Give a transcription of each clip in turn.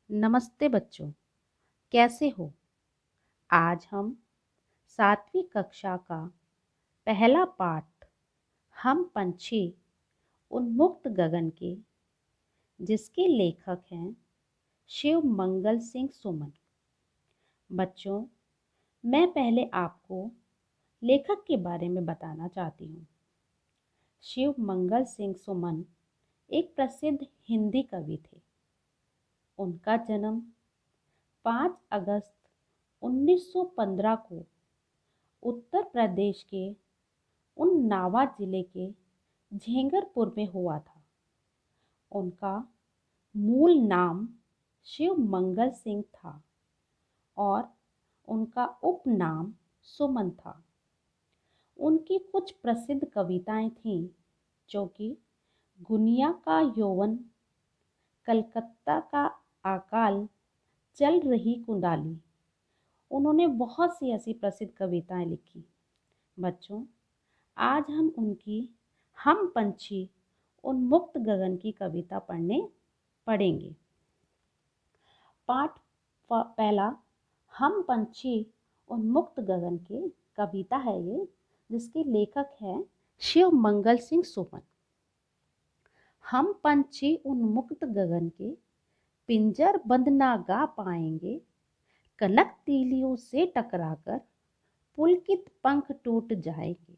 नमस्ते बच्चों, कैसे हो? आज हम 7वीं कक्षा का पहला पाठ हम पंछी उन्मुक्त गगन के जिसके लेखक हैं शिव मंगल सिंह सुमन। बच्चों, मैं पहले आपको लेखक के बारे में बताना चाहती हूँ। शिव मंगल सिंह सुमन एक प्रसिद्ध हिंदी कवि थे। उनका जन्म 5 अगस्त 1915 को उत्तर प्रदेश के उन्नाव जिले के झेंगरपुर में हुआ था। उनका मूल नाम शिव मंगल सिंह था और उनका उपनाम सुमन था। उनकी कुछ प्रसिद्ध कविताएं थीं, जो कि गुनिया का यौवन, कलकत्ता का अकाल, चल रही कुंडाली। उन्होंने बहुत सी ऐसी प्रसिद्ध कविताएं लिखी। बच्चों, आज हम उनकी हम पंछी उन्मुक्त गगन की कविता पढ़ेंगे। पाठ पहला हम पंछी उन्मुक्त गगन के कविता है ये, जिसके लेखक हैं शिव मंगल सिंह सुमन। हम पंछी उन्मुक्त गगन के पिंजर बंद ना गा पाएंगे, कनक तीलियों से टकराकर पुलकित पंख टूट जाएंगे।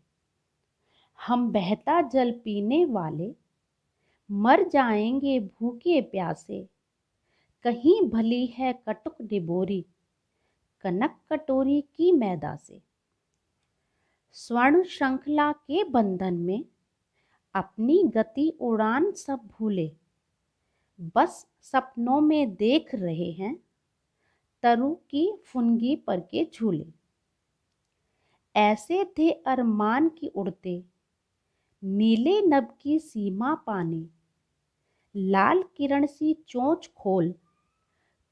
हम बहता जल पीने वाले मर जाएंगे भूखे प्यासे, कहीं भली है कटुक डिबोरी, कनक कटोरी की मैदा से। स्वर्ण श्रृंखला के बंधन में अपनी गति उड़ान सब भूले, बस सपनों में देख रहे हैं तरु की फुनगी पर के झूले। ऐसे थे अरमान की उड़ते, नीले नभ की सीमा पाने, लाल किरण सी चोंच खोल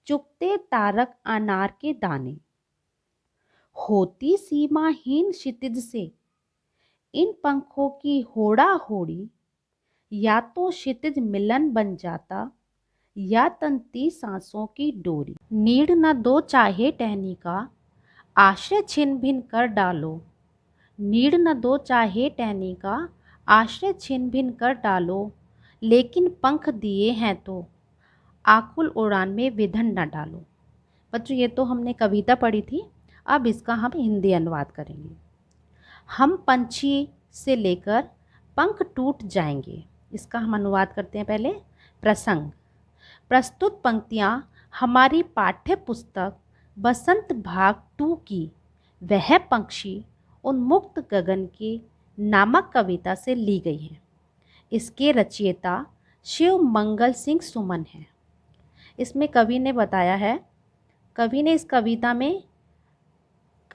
चुगते तारक अनार के दाने। होती सीमाहीन क्षितिज से इन पंखों की होड़ा होड़ी, या तो क्षितिज मिलन बन जाता या तंती सांसों की डोरी। नीड़ न दो चाहे टहनी का, आश्रय छिन भिन कर डालो। नीड़ न दो चाहे टहनी का, आश्रय छिन भिन कर डालो, लेकिन पंख दिए हैं तो आकुल उड़ान में विधन न डालो। बच्चों, ये तो हमने कविता पढ़ी थी, अब इसका हम हिंदी अनुवाद करेंगे। हम पंछी से लेकर पंख टूट जाएंगे, इसका हम अनुवाद करते हैं। पहले प्रसंग। प्रस्तुत पंक्तियाँ हमारी पाठ्य पुस्तक बसंत भाग 2 की वह पक्षी उन्मुक्त गगन के नामक कविता से ली गई हैं। इसके रचयिता शिव मंगल सिंह सुमन हैं। इसमें कवि ने बताया है, कवि ने इस कविता में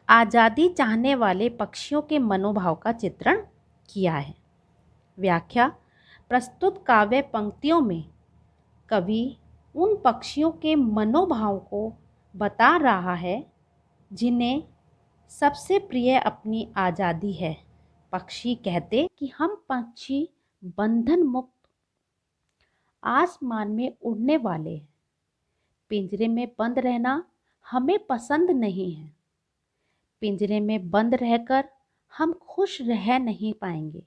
आज़ादी चाहने वाले पक्षियों के मनोभाव का चित्रण किया है। व्याख्या। प्रस्तुत काव्य पंक्तियों में कवि उन पक्षियों के मनोभाव को बता रहा है जिन्हें सबसे प्रिय अपनी आज़ादी है। पक्षी कहते कि हम पक्षी बंधन मुक्त आसमान में उड़ने वाले हैं। पिंजरे में बंद रहना हमें पसंद नहीं है। पिंजरे में बंद रहकर हम खुश रह नहीं पाएंगे।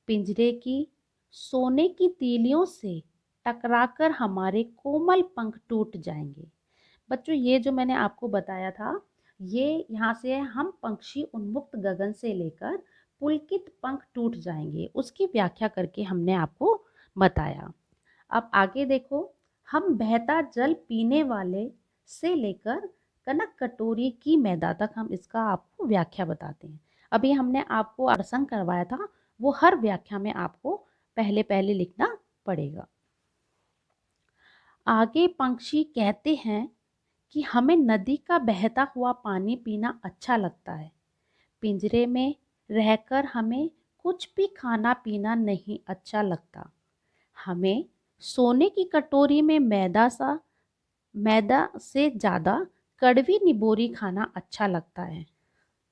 पिंजरे की सोने की तीलियों से टकराकर हमारे कोमल पंख टूट जाएंगे। बच्चों, ये जो मैंने आपको बताया था, ये यहाँ से हम पंछी उन्मुक्त गगन से लेकर पुलकित पंख टूट जाएंगे, उसकी व्याख्या करके हमने आपको बताया। अब आगे देखो, हम बहता जल पीने वाले से लेकर कनक कटोरी की मैदा तक, हम इसका आपको व्याख्या बताते हैं। अभी हमने आपको प्रसंग करवाया था, वो हर व्याख्या में आपको पहले पहले लिखना पड़ेगा। आगे पंछी कहते हैं कि हमें नदी का बहता हुआ पानी पीना अच्छा लगता है। पिंजरे में रहकर हमें कुछ भी खाना पीना नहीं अच्छा लगता। हमें सोने की कटोरी में मैदा से ज़्यादा कड़वी निबोरी खाना अच्छा लगता है।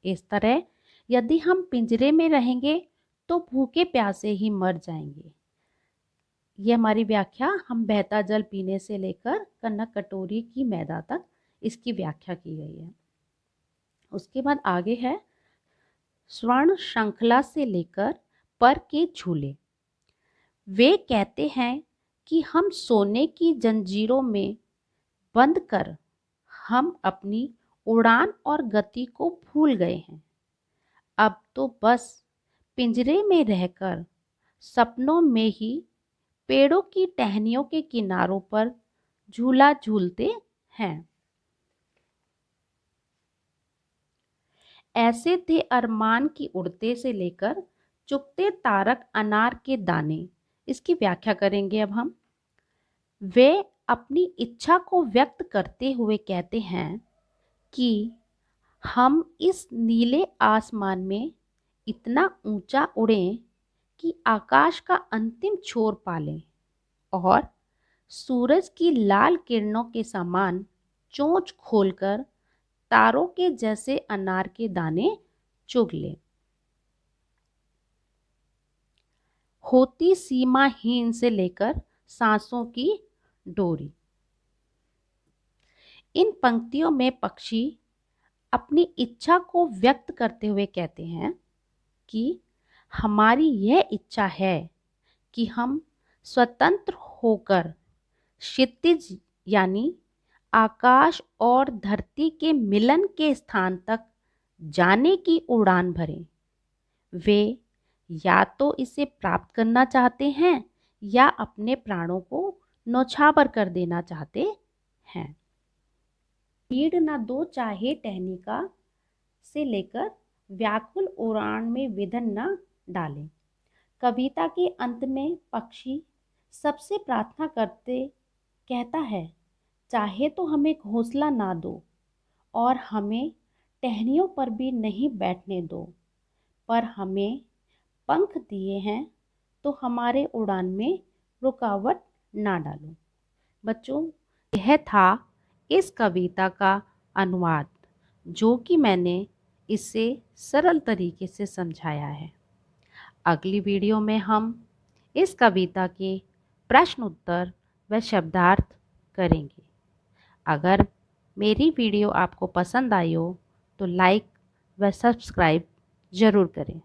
इस तरह यदि हम पिंजरे में रहेंगे तो भूखे प्यासे ही मर जाएंगे। ये हमारी व्याख्या, हम बहता जल पीने से लेकर कनक कटोरी की मैदा तक इसकी व्याख्या की गई है। उसके बाद आगे है स्वर्ण श्रृंखला से लेकर पर के झूले। वे कहते हैं कि हम सोने की जंजीरों में बंद कर हम अपनी उड़ान और गति को भूल गए हैं। अब तो बस पिंजरे में रहकर सपनों में ही पेड़ों की टहनियों के किनारों पर झूला झूलते हैं। ऐसे थे अरमान की उड़ते से लेकर चुगते तारक अनार के दाने। इसकी व्याख्या करेंगे अब हम। वे अपनी इच्छा को व्यक्त करते हुए कहते हैं कि हम इस नीले आसमान में इतना ऊंचा उड़ें कि आकाश का अंतिम छोर पालें और सूरज की लाल किरणों के समान चोंच खोलकर तारों के जैसे अनार के दाने चुग लें। होती सीमाहीन से लेकर सांसों की डोरी। इन पंक्तियों में पक्षी अपनी इच्छा को व्यक्त करते हुए कहते हैं कि हमारी यह इच्छा है कि हम स्वतंत्र होकर क्षितिज यानी आकाश और धरती के मिलन के स्थान तक जाने की उड़ान भरें। वे या तो इसे प्राप्त करना चाहते हैं या अपने प्राणों को नौछावर कर देना चाहते हैं। भीड़ न दो चाहे टहनी का से लेकर व्याकुल उड़ान में विघ्न न डालें। कविता के अंत में पक्षी सबसे प्रार्थना करते कहता है, चाहे तो हमें घोंसला ना दो और हमें टहनियों पर भी नहीं बैठने दो, पर हमें पंख दिए हैं तो हमारे उड़ान में रुकावट ना डालो। बच्चों, यह था इस कविता का अनुवाद, जो कि मैंने इसे सरल तरीके से समझाया है। अगली वीडियो में हम इस कविता के प्रश्न उत्तर व शब्दार्थ करेंगे। अगर मेरी वीडियो आपको पसंद आई हो तो लाइक व सब्सक्राइब ज़रूर करें।